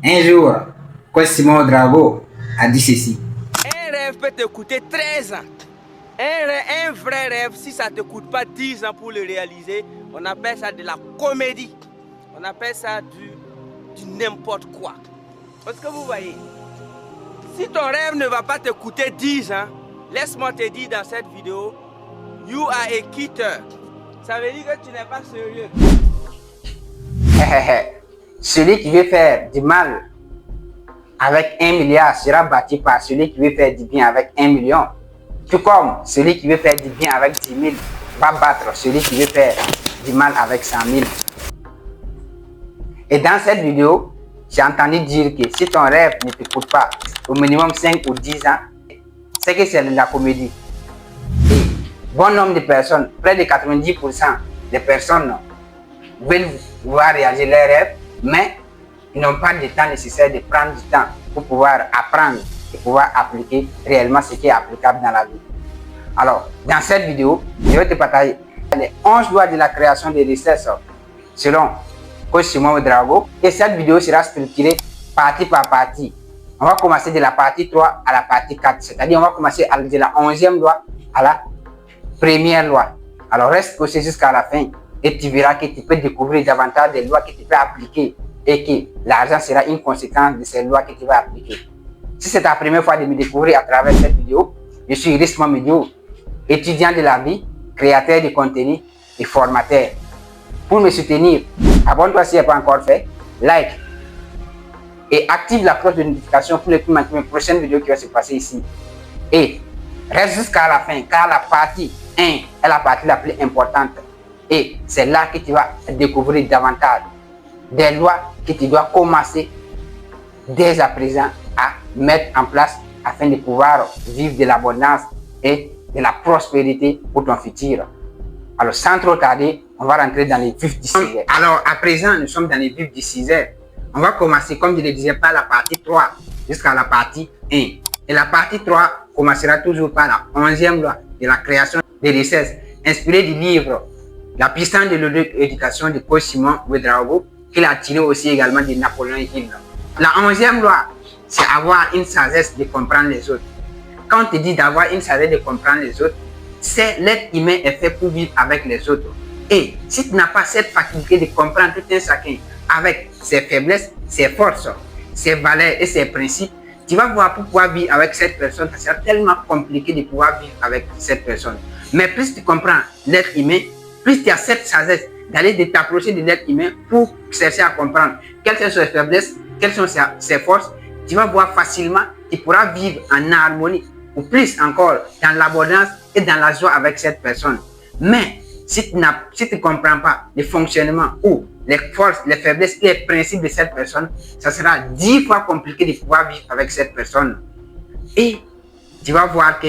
Un jour, Cosimo Drago a dit ceci. Un rêve peut te coûter 13 ans. Un vrai rêve, si ça ne te coûte pas 10 ans pour le réaliser, on appelle ça de la comédie. On appelle ça du n'importe quoi. Parce que vous voyez, si ton rêve ne va pas te coûter 10 ans, laisse-moi te dire dans cette vidéo, you are a quitter. Ça veut dire que tu n'es pas sérieux. Celui qui veut faire du mal avec 1 milliard sera battu par celui qui veut faire du bien avec 1 million. Tout comme celui qui veut faire du bien avec 10 000 va battre celui qui veut faire du mal avec 100 000. Et dans cette vidéo, j'ai entendu dire que si ton rêve ne te coûte pas au minimum 5 ou 10 ans, c'est que c'est de la comédie. Et bon nombre de personnes, près de 90% des personnes veulent pouvoir réaliser leurs rêves, mais ils n'ont pas le temps nécessaire de prendre du temps pour pouvoir apprendre et pouvoir appliquer réellement ce qui est applicable dans la vie. Alors, dans cette vidéo, je vais te partager les 11 lois de la création des richesses selon Cosimo Drago. Et cette vidéo sera structurée partie par partie. On va commencer de la partie 3 à la partie 4. C'est-à-dire, on va commencer de la 11e loi à la première loi. Alors, reste coché jusqu'à la fin et tu verras que tu peux découvrir davantage des lois que tu peux appliquer et que l'argent sera une conséquence de ces lois que tu vas appliquer. Si c'est ta première fois de me découvrir à travers cette vidéo, je suis Risma Medio, étudiant de la vie, créateur de contenu et formateur. Pour me soutenir, abonne-toi si ce n'est pas encore fait, like et active la cloche de notification pour ne plus manquer mes prochaines vidéos qui vont se passer ici. Et reste jusqu'à la fin car la partie 1 est la partie la plus importante. Et c'est là que tu vas découvrir davantage des lois que tu dois commencer dès à présent à mettre en place afin de pouvoir vivre de l'abondance et de la prospérité pour ton futur. Alors sans trop tarder, on va rentrer dans les vifs du sujet. Alors à présent, nous sommes dans les vifs du sujet. On va commencer, comme je le disais, par la partie 3 jusqu'à la partie 1. Et la partie 3 commencera toujours par la 11e loi de la création des richesses, inspirée du livre La puissance de l'éducation de Cosimo Drago, qu'il a tiré aussi également de Napoléon Hill. La 11e loi, c'est avoir une sagesse de comprendre les autres. Quand on te dit d'avoir une sagesse de comprendre les autres, c'est l'être humain est fait pour vivre avec les autres. Et si tu n'as pas cette faculté de comprendre tout un chacun avec ses faiblesses, ses forces, ses valeurs et ses principes, tu vas voir pour pouvoir vivre avec cette personne, ça sera tellement compliqué de pouvoir vivre avec cette personne. Mais plus tu comprends l'être humain, plus tu as cette sagesse d'aller t'approcher de l'être humain pour chercher à comprendre quelles sont ses faiblesses, quelles sont ses forces, tu vas voir facilement, tu pourras vivre en harmonie ou plus encore dans l'abondance et dans la joie avec cette personne. Mais si tu ne comprends pas le fonctionnement ou les forces, les faiblesses et les principes de cette personne, ça sera 10 fois compliqué de pouvoir vivre avec cette personne. Et tu vas voir que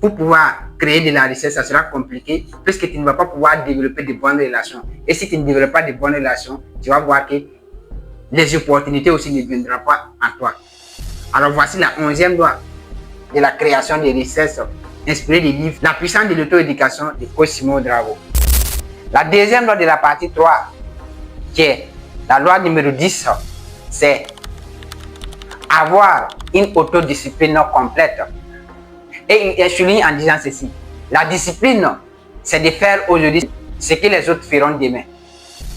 pour pouvoir créer de la richesse, ça sera compliqué puisque tu ne vas pas pouvoir développer de bonnes relations. Et si tu ne développes pas de bonnes relations, tu vas voir que les opportunités aussi ne viendront pas à toi. Alors voici la 11e loi de la création des richesses inspirée du livre La puissance de l'auto-éducation de Cosimo Drago. La deuxième loi de la partie 3, qui est la loi numéro 10, c'est avoir une autodiscipline complète. Et il souligne en disant ceci. La discipline, c'est de faire aujourd'hui ce que les autres feront demain.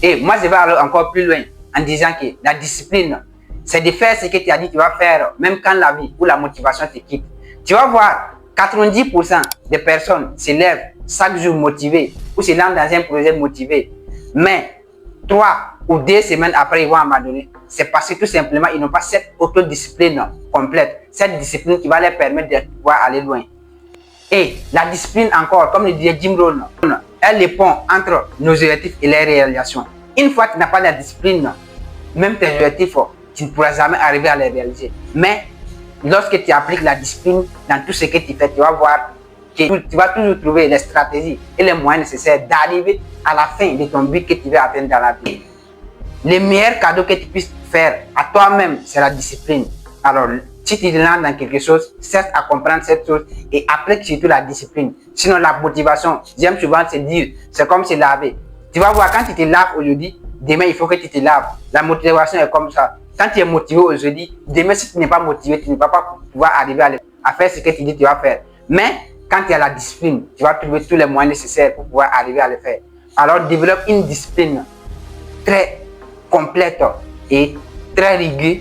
Et moi, je vais aller encore plus loin en disant que la discipline, c'est de faire ce que tu as dit que tu vas faire, même quand la vie ou la motivation te quitte. Tu vas voir, 90% des personnes se lèvent chaque jour motivées ou se lancent dans un projet motivé. Mais 3 ou 2 semaines après, ils vont abandonner. C'est parce que tout simplement, ils n'ont pas cette autodiscipline complète. Cette discipline qui va leur permettre de pouvoir aller loin. Et la discipline encore, comme le disait Jim Rohn, est le pont entre nos objectifs et les réalisations. Une fois que tu n'as pas la discipline, même tes objectifs, tu ne pourras jamais arriver à les réaliser. Mais lorsque tu appliques la discipline dans tout ce que tu fais, tu vas voir que tu vas toujours trouver les stratégies et les moyens nécessaires d'arriver à la fin de ton but que tu veux atteindre dans la vie. Le meilleur cadeau que tu puisses faire à toi-même, c'est la discipline. Alors, si tu te lances dans quelque chose, cherche à comprendre cette chose et applique surtout la discipline. Sinon, la motivation, j'aime souvent se dire, c'est comme se laver. Tu vas voir, quand tu te laves aujourd'hui, demain, il faut que tu te laves. La motivation est comme ça. Quand tu es motivé aujourd'hui, demain, si tu n'es pas motivé, tu ne vas pas pouvoir arriver à faire ce que tu dis que tu vas faire. Mais quand tu as la discipline, tu vas trouver tous les moyens nécessaires pour pouvoir arriver à le faire. Alors, développe une discipline très complète et très rigueuse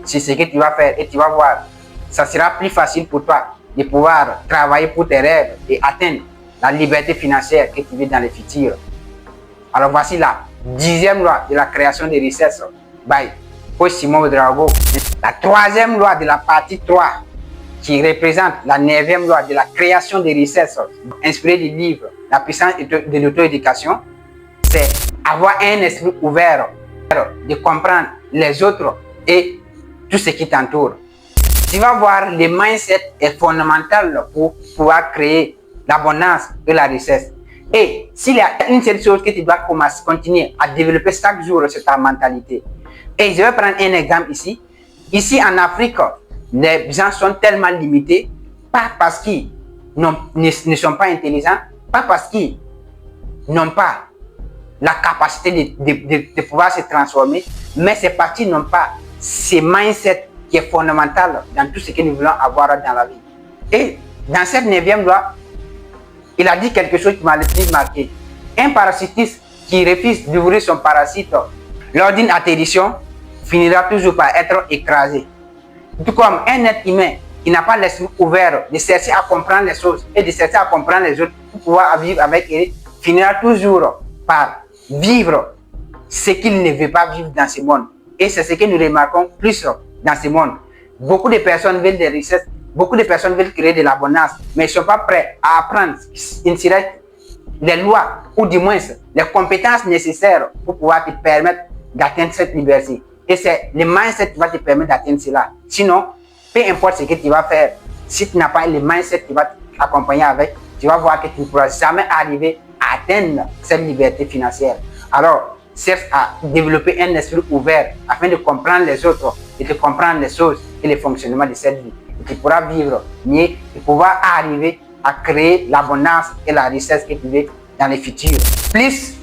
sur ce que tu vas faire. Et tu vas voir, ça sera plus facile pour toi de pouvoir travailler pour tes rêves et atteindre la liberté financière que tu veux dans le futur. Alors, voici la 10e loi de la création des richesses by Coach Simon Ouédraogo. La 3e loi de la partie 3 qui représente la 9e loi de la création des richesses inspirée du livre La puissance de l'auto-éducation, c'est avoir un esprit ouvert de comprendre les autres et tout ce qui t'entoure. Tu vas voir, le mindset est fondamental pour pouvoir créer l'abondance et la richesse. Et s'il y a une seule chose que tu dois continuer à développer chaque jour, c'est ta mentalité. Et je vais prendre un exemple ici. Ici en Afrique, les gens sont tellement limités, pas parce qu'ils ne sont pas intelligents, pas parce qu'ils n'ont pas la capacité de pouvoir se transformer, mais c'est parce qu'ils n'ont pas ce mindset qui est fondamental dans tout ce que nous voulons avoir dans la vie. Et dans cette 9e loi, il a dit quelque chose qui m'a le plus marqué. Un parasitiste qui refuse d'ouvrir son parasite lors d'une atterrissage finira toujours par être écrasé. Tout comme un être humain qui n'a pas l'esprit ouvert de chercher à comprendre les choses et de chercher à comprendre les autres pour pouvoir vivre avec eux, finira toujours par vivre ce qu'il ne veut pas vivre dans ce monde. Et c'est ce que nous remarquons plus dans ce monde. Beaucoup de personnes veulent des richesses, beaucoup de personnes veulent créer de l'abondance, mais ils ne sont pas prêts à apprendre les lois ou du moins les compétences nécessaires pour pouvoir te permettre d'atteindre cette liberté. Et c'est le mindset qui va te permettre d'atteindre cela. Sinon, peu importe ce que tu vas faire, si tu n'as pas le mindset qui va t'accompagner avec, tu vas voir que tu ne pourras jamais arriver à atteindre cette liberté financière. Alors, cherche à développer un esprit ouvert afin de comprendre les autres et de comprendre les choses et le fonctionnement de cette vie. Et tu pourras vivre mieux et pouvoir arriver à créer l'abondance et la richesse que tu veux dans le futur. Plus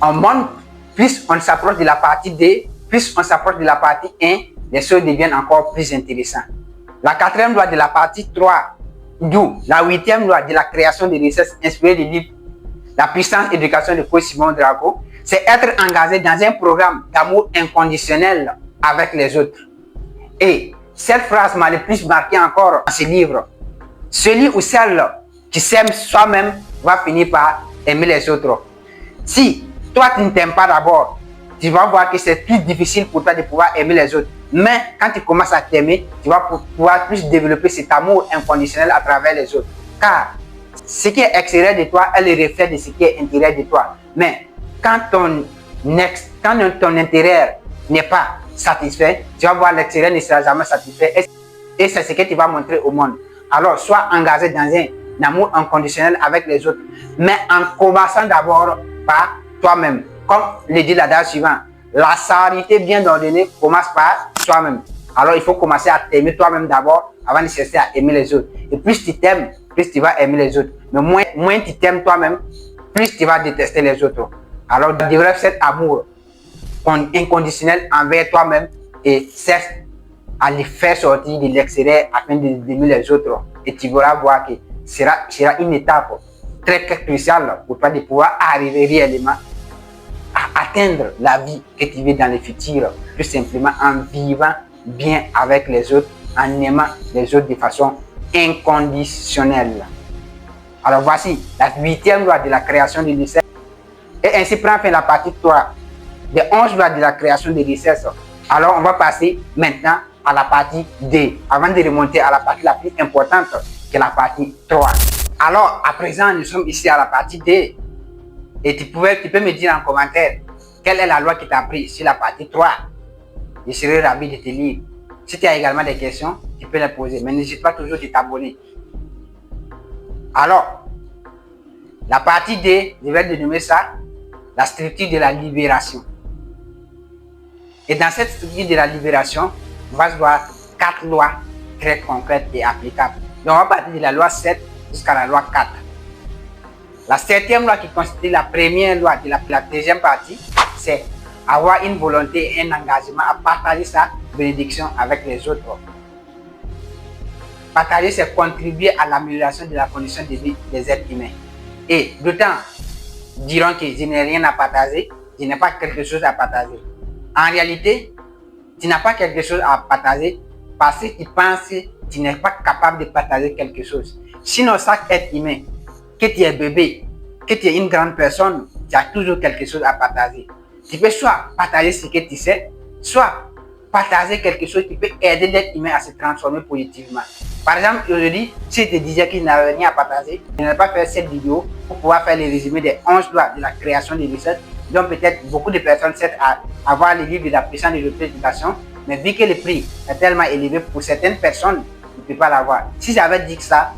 on monte, plus on s'approche de la partie 2, plus on s'approche de la partie 1, les choses deviennent encore plus intéressantes. La 4e loi de la partie 3, d'où la 8e loi de la création des richesses inspirée du livre La puissance d'éducation de Coach Simon Ouédraogo, c'est être engagé dans un programme d'amour inconditionnel avec les autres. Et cette phrase m'a le plus marqué encore dans ce livre. Celui ou celle qui s'aime soi-même va finir par aimer les autres. Si toi tu ne t'aimes pas d'abord, tu vas voir que c'est plus difficile pour toi de pouvoir aimer les autres. Mais quand tu commences à t'aimer, tu vas pouvoir plus développer cet amour inconditionnel à travers les autres. Car ce qui est extérieur de toi est le reflet de ce qui est intérieur de toi. Mais quand ton intérieur n'est pas satisfait, tu vas voir l'extérieur ne sera jamais satisfait. Et c'est ce que tu vas montrer au monde. Alors, sois engagé dans un amour inconditionnel avec les autres. Mais en commençant d'abord par toi-même. Comme le dit l'adage suivant, la charité bien ordonnée commence par soi-même. Alors, il faut commencer à t'aimer toi-même d'abord avant de chercher à aimer les autres. Et plus tu t'aimes, plus tu vas aimer les autres. Mais moins tu t'aimes toi-même, plus tu vas détester les autres. Alors, développe cet amour inconditionnel envers toi-même et cherche à les faire sortir de l'extérieur afin d'aimer les autres. Et tu vas voir que sera une étape très cruciale pour toi de pouvoir arriver réellement à atteindre la vie que tu veux dans le futur, tout simplement en vivant bien avec les autres, en aimant les autres de façon inconditionnelle. Alors voici la 8e loi de la création des richesses. Et ainsi prend fin la partie 3 des 11 lois de la création des richesses. Alors on va passer maintenant à la partie 2, avant de remonter à la partie la plus importante, qui est la partie 3. Alors à présent, nous sommes ici à la partie 2. Et tu peux me dire en commentaire quelle est la loi qui t'a pris sur la partie 3. Je serai ravi de te lire. Si tu as également des questions, tu peux les poser. Mais n'hésite pas toujours de t'abonner. Alors, la partie 2, je vais dénommer ça la structure de la libération. Et dans cette structure de la libération, on va voir 4 lois très concrètes et applicables. Donc, on va partir de la loi 7 jusqu'à la loi 4. La 7e loi qui constitue la première loi de la deuxième partie, c'est avoir une volonté et un engagement à partager sa bénédiction avec les autres. Partager, c'est contribuer à l'amélioration de la condition de vie des êtres humains. Et d'autant diront que je n'ai rien à partager, je n'ai pas quelque chose à partager. En réalité, tu n'as pas quelque chose à partager parce que tu penses que tu n'es pas capable de partager quelque chose. Sinon, chaque être humain, que tu es bébé, que tu es une grande personne, tu as toujours quelque chose à partager. Tu peux soit partager ce que tu sais, soit partager quelque chose qui peut aider l'être humain à se transformer positivement. Par exemple, aujourd'hui, si je te disais que je n'avais rien à partager, je n'allais pas faire cette vidéo pour pouvoir faire le résumé des 11 lois de la création des recettes. Donc peut-être beaucoup de personnes s'aident à avoir le livre de la puissance de l'auto-éducation, mais vu que le prix est tellement élevé pour certaines personnes, tu ne peux pas l'avoir. Si j'avais dit que ça,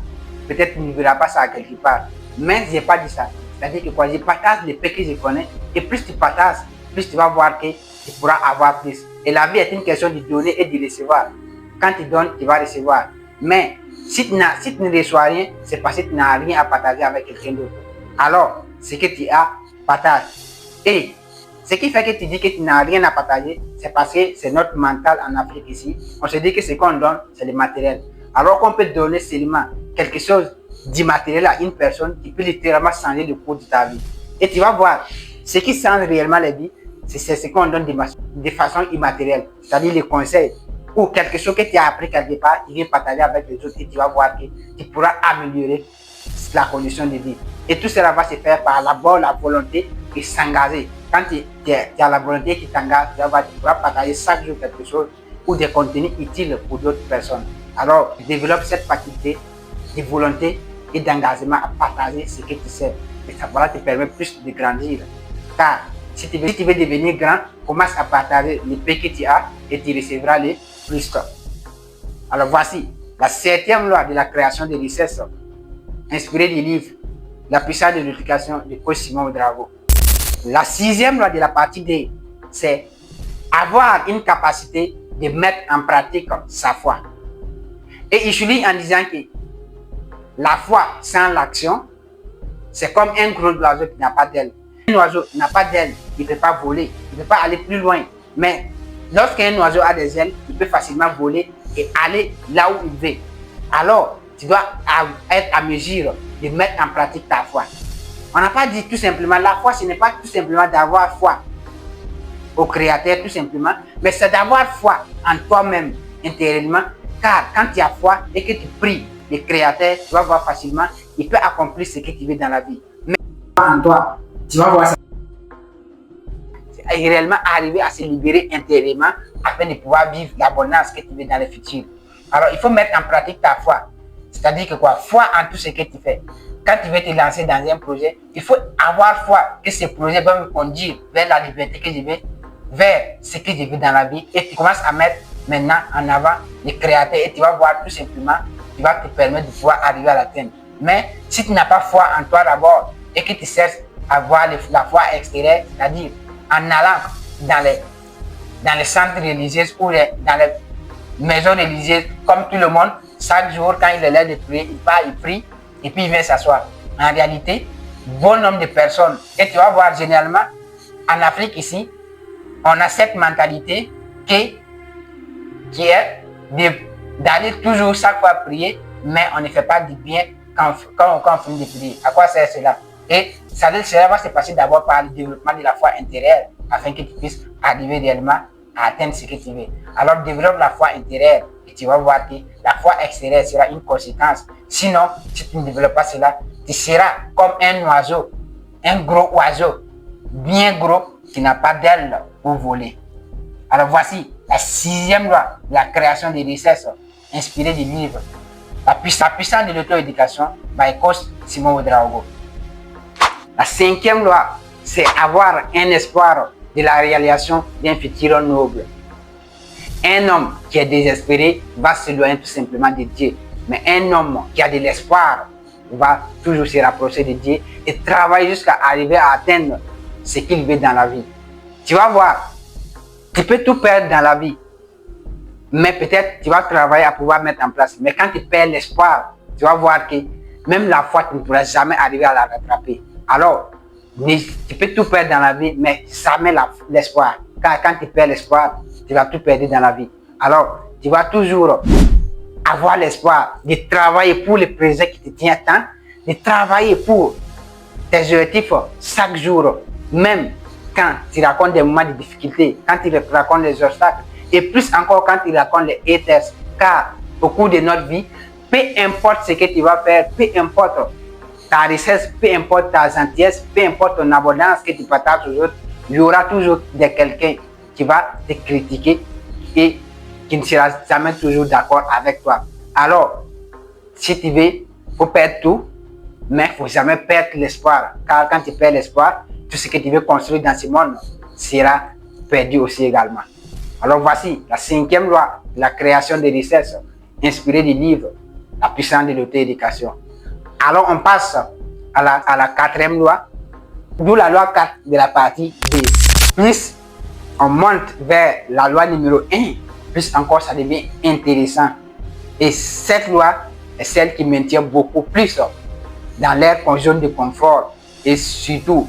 peut-être tu ne verras pas ça quelque part. Mais je n'ai pas dit ça. C'est-à-dire que quand je partage les peu que je connais, et plus tu partages, plus tu vas voir que tu pourras avoir plus. Et la vie est une question de donner et de recevoir. Quand tu donnes, tu vas recevoir. Mais si tu ne reçois rien, c'est parce que tu n'as rien à partager avec quelqu'un d'autre. Alors, ce que tu as, partage. Et ce qui fait que tu dis que tu n'as rien à partager, c'est parce que c'est notre mental en Afrique ici. On se dit que ce qu'on donne, c'est le matériel. Alors qu'on peut donner seulement quelque chose d'immatériel à une personne qui peut littéralement changer le cours de ta vie. Et tu vas voir, ce qui change réellement la vie, c'est ce qu'on donne de façon immatérielle. C'est-à-dire les conseils ou quelque chose que tu as appris quelque part, tu viens partager avec les autres et tu vas voir que tu pourras améliorer la condition de vie. Et tout cela va se faire par d'abord la volonté et s'engager. Quand tu as la volonté qui t'engage, tu pourras partager chaque jour quelque chose ou des contenus utiles pour d'autres personnes. Alors, développe cette faculté de volonté et d'engagement à partager ce que tu sais. Et ça va te permettre plus de grandir. Car si tu veux devenir grand, commence à partager les peu que tu as et tu recevras les plus. Alors voici la 7e loi de la création des richesses, inspirée du livre La puissance de l'éducation de coach Simon Ouedraogo. La 6e loi de la partie D, c'est avoir une capacité de mettre en pratique sa foi. Et il souligne en disant que la foi sans l'action, c'est comme un gros oiseau qui n'a pas d'aile. Un oiseau n'a pas d'aile, il ne peut pas voler, il ne peut pas aller plus loin. Mais lorsqu'un oiseau a des ailes, il peut facilement voler et aller là où il veut. Alors, tu dois être à mesure de mettre en pratique ta foi. On n'a pas dit tout simplement, la foi, ce n'est pas tout simplement d'avoir foi au Créateur, tout simplement, mais c'est d'avoir foi en toi-même, intérieurement, car quand tu as foi et que tu pries le Créateur, tu vas voir facilement, il peut accomplir ce que tu veux dans la vie. Mais en toi, tu vas voir ça. C'est réellement arriver à se libérer intérieurement afin de pouvoir vivre l'abondance que tu veux dans le futur. Alors, il faut mettre en pratique ta foi. C'est-à-dire que quoi? Foi en tout ce que tu fais. Quand tu veux te lancer dans un projet, il faut avoir foi que ce projet va me conduire vers la liberté que je veux, vers ce que je veux dans la vie. Et tu commences à mettre maintenant en avant le Créateur et tu vas voir tout simplement, tu vas te permettre de pouvoir arriver à l'atteindre. Mais si tu n'as pas foi en toi d'abord et que tu cherches à avoir la foi extérieure, c'est-à-dire en allant dans les centres religieux ou dans les maisons religieuses, comme tout le monde, chaque jour quand il est l'heure de prier, il part, il prie et puis il vient s'asseoir. En réalité, bon nombre de personnes, et tu vas voir généralement en Afrique ici, on a cette mentalité qui est d'aller toujours chaque fois prier, mais on ne fait pas du bien quand on finit de prier. À quoi sert cela? Et cela va se passer d'abord par le développement de la foi intérieure afin que tu puisses arriver réellement à atteindre ce que tu veux. Alors développe la foi intérieure et tu vas voir que la foi extérieure sera une conséquence. Sinon, si tu ne développes pas cela, tu seras comme un oiseau, un gros oiseau, bien gros, qui n'a pas d'aile pour voler. Alors voici la 6e loi de la création des richesses inspirée du livre La puissance de l'auto-éducation by coach Simon Ouedraogo. La 5e loi, c'est avoir un espoir de la réalisation d'un futur noble. Un homme qui est désespéré va s'éloigner tout simplement de Dieu. Mais un homme qui a de l'espoir va toujours se rapprocher de Dieu et travailler jusqu'à arriver à atteindre ce qu'il veut dans la vie. Tu vas voir, tu peux tout perdre dans la vie. Mais peut-être tu vas travailler à pouvoir mettre en place. Mais quand tu perds l'espoir, tu vas voir que même la foi, tu ne pourras jamais arriver à la rattraper. Alors, Tu peux tout perdre dans la vie, mais jamais l'espoir. Quand tu perds l'espoir, tu vas tout perdre dans la vie. Alors, tu vas toujours avoir l'espoir de travailler pour le présent qui te tient tant, de travailler pour tes objectifs chaque jour, même quand tu racontes des moments de difficulté, quand tu racontes les obstacles, et plus encore quand tu racontes les haters, car au cours de notre vie, peu importe ce que tu vas faire, peu importe ta richesse, peu importe ta gentillesse, peu importe ton abondance que tu partages aux autres, il y aura toujours quelqu'un qui va te critiquer et qui ne sera jamais toujours d'accord avec toi. Alors, si tu veux, il faut perdre tout, mais il ne faut jamais perdre l'espoir. Car quand tu perds l'espoir, tout ce que tu veux construire dans ce monde sera perdu aussi également. Alors voici la 5e loi de la création des richesses, inspirée du livre La puissance de l'auto-éducation. Alors on passe à la 4e loi, d'où la loi 4 de la partie B. Plus on monte vers la loi numéro 1, plus encore ça devient intéressant. Et cette loi est celle qui maintient beaucoup plus dans leur zone de confort et surtout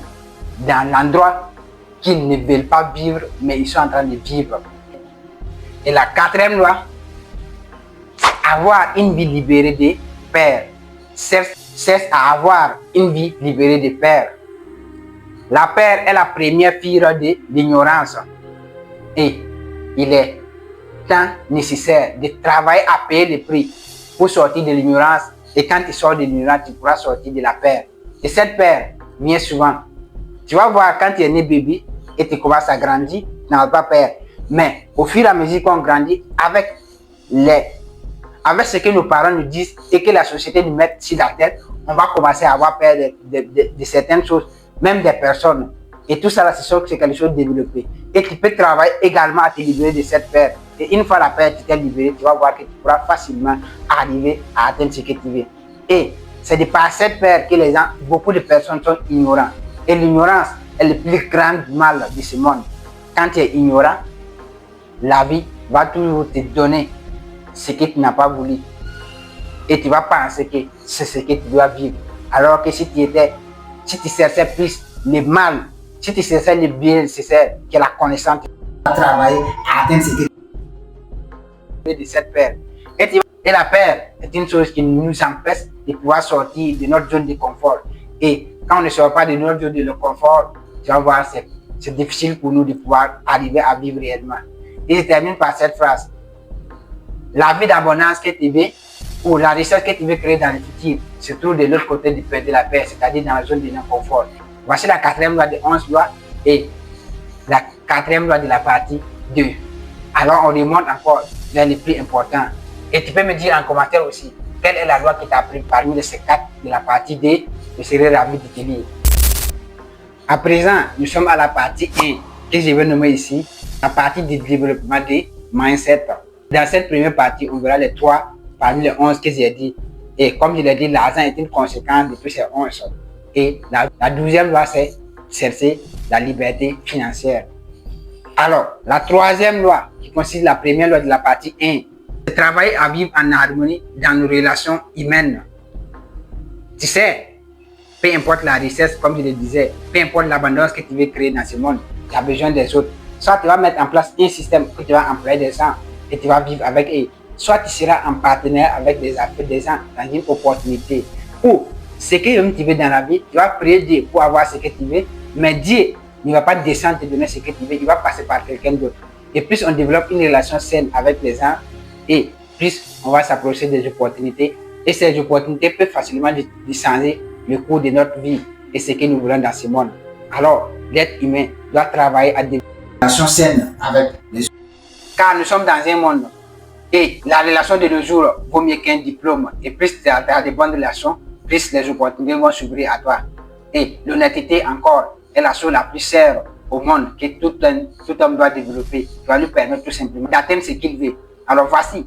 dans l'endroit qu'ils ne veulent pas vivre, mais ils sont en train de vivre. Et la 4e loi, avoir une vie libérée des peurs, cesse à avoir une vie libérée des peurs. La peur est la première fille de l'ignorance. Et il est temps nécessaire de travailler à payer le prix pour sortir de l'ignorance. Et quand tu sors de l'ignorance, tu pourras sortir de la peur. Et cette peur vient souvent. Tu vas voir quand tu es né bébé et tu commences à grandir, tu n'as pas peur. Mais au fur et à mesure qu'on grandit, avec ce que nos parents nous disent et que la société nous met sur la tête, on va commencer à avoir peur de certaines choses, même des personnes. Et tout ça, c'est quelque chose de développé. Et tu peux travailler également à te libérer de cette peur. Et une fois la peur t'est libérée, tu vas voir que tu pourras facilement arriver à atteindre ce que tu veux. Et c'est de par cette peur que beaucoup de personnes sont ignorantes. Et l'ignorance est le plus grand mal de ce monde. Quand tu es ignorant, la vie va toujours te donner ce que tu n'as pas voulu. Et tu vas penser que c'est ce que tu dois vivre. Alors que si tu cherchais plus le mal, si tu cherchais le bien nécessaire, que la connaissance, tu vas travailler à atteindre ce que tu veux de cette peur. Et la peur est une chose qui nous empêche de pouvoir sortir de notre zone de confort. Et quand on ne sort pas de notre zone de confort, tu vas voir, c'est difficile pour nous de pouvoir arriver à vivre réellement. Et je termine par cette phrase. La vie d'abondance que tu veux, ou la richesse que tu veux créer dans le futur, se trouve de l'autre côté de la paix, c'est-à-dire dans la zone de non-confort. Voici la 4e loi de 11 lois et la 4e loi de la partie 2. Alors on remonte encore vers les plus importants. Et tu peux me dire en commentaire aussi, quelle est la loi qui t'a appris parmi ces 4 de la partie 2. Je serai ravi de te lire. À présent, nous sommes à la partie 1, que je vais nommer ici, la partie du développement des mindset. Dans cette première partie, on verra les 3 parmi les 11 que j'ai dit. Et comme je l'ai dit, l'argent est une conséquence de tous ces 11. Et la 12e loi, c'est chercher la liberté financière. Alors, la 3e loi, qui consiste la première loi de la partie 1, c'est travailler à vivre en harmonie dans nos relations humaines. Tu sais, peu importe la richesse, comme je le disais, peu importe l'abondance que tu veux créer dans ce monde, tu as besoin des autres. Soit tu vas mettre en place un système où tu vas employer des gens et tu vas vivre avec eux. Soit tu seras en partenaire avec des affaires, des gens dans une opportunité. Ou ce que tu veux dans la vie, tu vas prier Dieu pour avoir ce que tu veux, mais Dieu ne va pas descendre te donner ce que tu veux, il va passer par quelqu'un d'autre. Et plus on développe une relation saine avec les gens, et plus on va s'approcher des opportunités. Et ces opportunités peuvent facilement changer le cours de notre vie et ce que nous voulons dans ce monde. Alors, l'être humain doit travailler à des relations saines avec les autres. Car nous sommes dans un monde et la relation de nos jours vaut mieux qu'un diplôme. Et plus tu as de bonnes relations, plus les opportunités vont s'ouvrir à toi. Et l'honnêteté encore est la chose la plus chère au monde que tout homme doit développer. Tu vas lui permettre tout simplement d'atteindre ce qu'il veut. Alors voici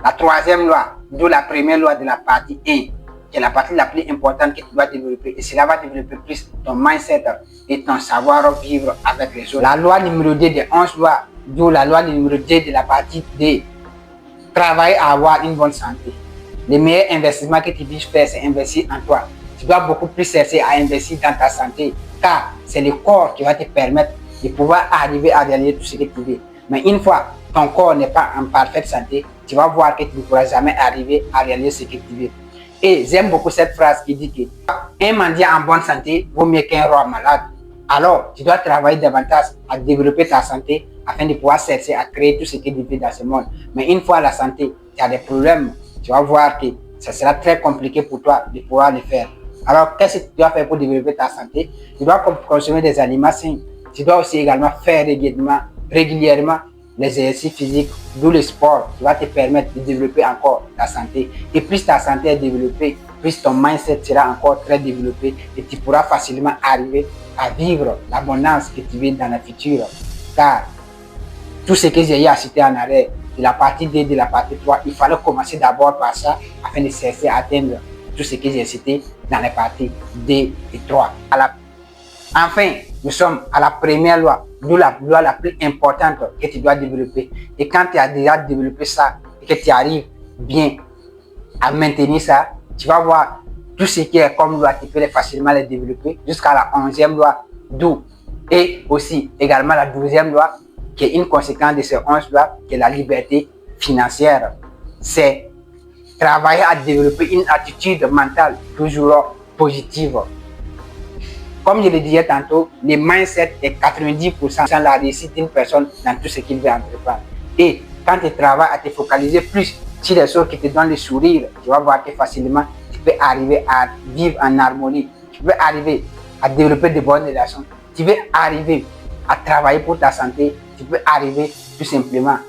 la 3e loi, d'où la première loi de la partie 1, qui est la partie la plus importante que tu dois développer. Et cela va développer plus ton mindset et ton savoir-vivre avec les autres. La loi numéro 2 des 11 lois, d'où la loi numéro 2 de la partie 2, travailler à avoir une bonne santé. Le meilleur investissement que tu puisses faire, c'est investir en toi. Tu dois beaucoup plus chercher à investir dans ta santé car c'est le corps qui va te permettre de pouvoir arriver à réaliser tout ce que tu veux. Mais une fois ton corps n'est pas en parfaite santé, tu vas voir que tu ne pourras jamais arriver à réaliser ce que tu veux. Et j'aime beaucoup cette phrase qui dit que un mendiant en bonne santé vaut mieux qu'un roi malade. Alors, tu dois travailler davantage à développer ta santé afin de pouvoir chercher à créer tout ce que tu veux dans ce monde. Mais une fois la santé, tu as des problèmes, tu vas voir que ça sera très compliqué pour toi de pouvoir le faire. Alors, qu'est-ce que tu dois faire pour développer ta santé? Tu dois consommer des aliments sains. Tu dois aussi également faire régulièrement les exercices physiques, d'où le sport, qui va te permettre de développer encore ta santé. Et plus ta santé est développée, plus ton mindset sera encore très développé et tu pourras facilement arriver à vivre l'abondance que tu veux dans le futur. Car tout ce que j'ai eu à citer en arrêt, de la partie 2, de la partie 3, il fallait commencer d'abord par ça afin de chercher à atteindre tout ce que j'ai cité dans les parties 2 et 3. Enfin, nous sommes à la première loi, d'où la loi la plus importante que tu dois développer. Et quand tu as déjà développé ça et que tu arrives bien à maintenir ça, tu vas voir tout ce qui est comme loi, tu peux facilement les développer jusqu'à la 11e loi, d'où et aussi également la 12e loi, qui est une conséquence de ces 11 lois, qui est la liberté financière. C'est travailler à développer une attitude mentale toujours positive. Comme je le disais tantôt, le mindset est 90% de la réussite d'une personne dans tout ce qu'il veut entreprendre. Et quand tu travailles à te focaliser plus sur les choses qui te donnent le sourire, tu vas voir que facilement tu peux arriver à vivre en harmonie. Tu peux arriver à développer de bonnes relations. Tu peux arriver à travailler pour ta santé. Tu peux arriver tout simplement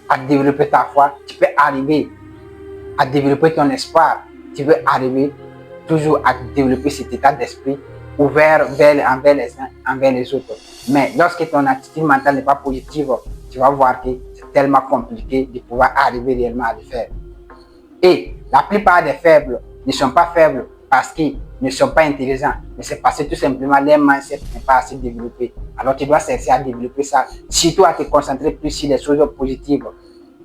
à développer ta foi. Tu peux arriver à développer ton espoir. Tu peux arriver toujours à développer cet état d'esprit ouvert envers les autres. Mais lorsque ton attitude mentale n'est pas positive, tu vas voir que c'est tellement compliqué de pouvoir arriver réellement à le faire. Et la plupart des faibles ne sont pas faibles parce qu'ils ne sont pas intelligents, mais c'est parce que tout simplement leur mindset n'est pas assez développé. Alors tu dois chercher à développer ça, surtout à te concentrer plus sur les choses positives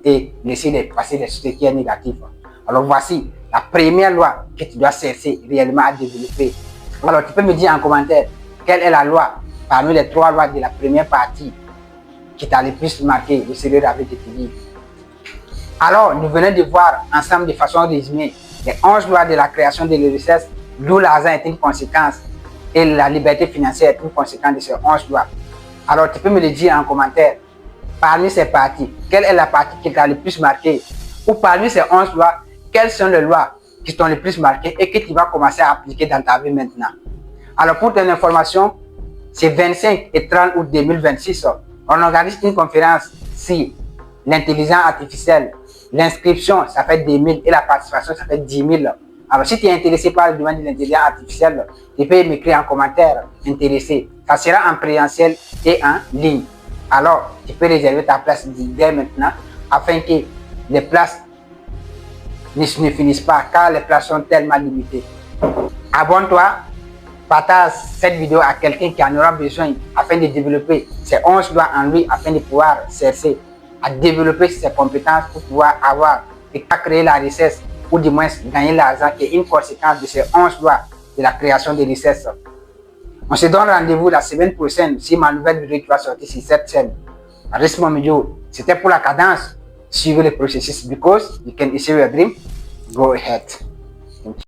et laisser de passer les choses qui sont négatives. Alors voici la première loi que tu dois chercher réellement à développer. Alors, tu peux me dire en commentaire quelle est la loi parmi les 3 lois de la première partie qui t'a le plus marqué. Je serai ravi de te dire. Alors, nous venons de voir ensemble de façon résumée les 11 lois de la création de richesses, d'où l'argent est une conséquence et la liberté financière est une conséquence de ces 11 lois. Alors, tu peux me le dire en commentaire parmi ces parties, quelle est la partie qui t'a le plus marqué, ou parmi ces 11 lois, quelles sont les lois qui t'ont le plus marqué et que tu vas commencer à appliquer dans ta vie maintenant. Alors pour ton information, c'est 25 et 30 août 2026, on organise une conférence sur l'intelligence artificielle. L'inscription, ça fait 2 000 et la participation, ça fait 10 000. Alors si tu es intéressé par le domaine de l'intelligence artificielle, tu peux m'écrire en commentaire intéressé. Ça sera en présentiel et en ligne. Alors tu peux réserver ta place dès maintenant afin que les places ne finissent pas car les places sont tellement limitées. Abonne-toi, partage cette vidéo à quelqu'un qui en aura besoin afin de développer ces 11 lois en lui afin de pouvoir chercher à développer ses compétences pour pouvoir avoir et à créer la richesse ou du moins gagner l'argent qui est une conséquence de ces 11 lois de la création de richesses. On se donne rendez-vous la semaine prochaine si ma nouvelle vidéo qui va sortir sur cette chaîne. Reste mon vidéo, c'était pour la cadence. Suivez le processus because you can achieve your dream. Go ahead.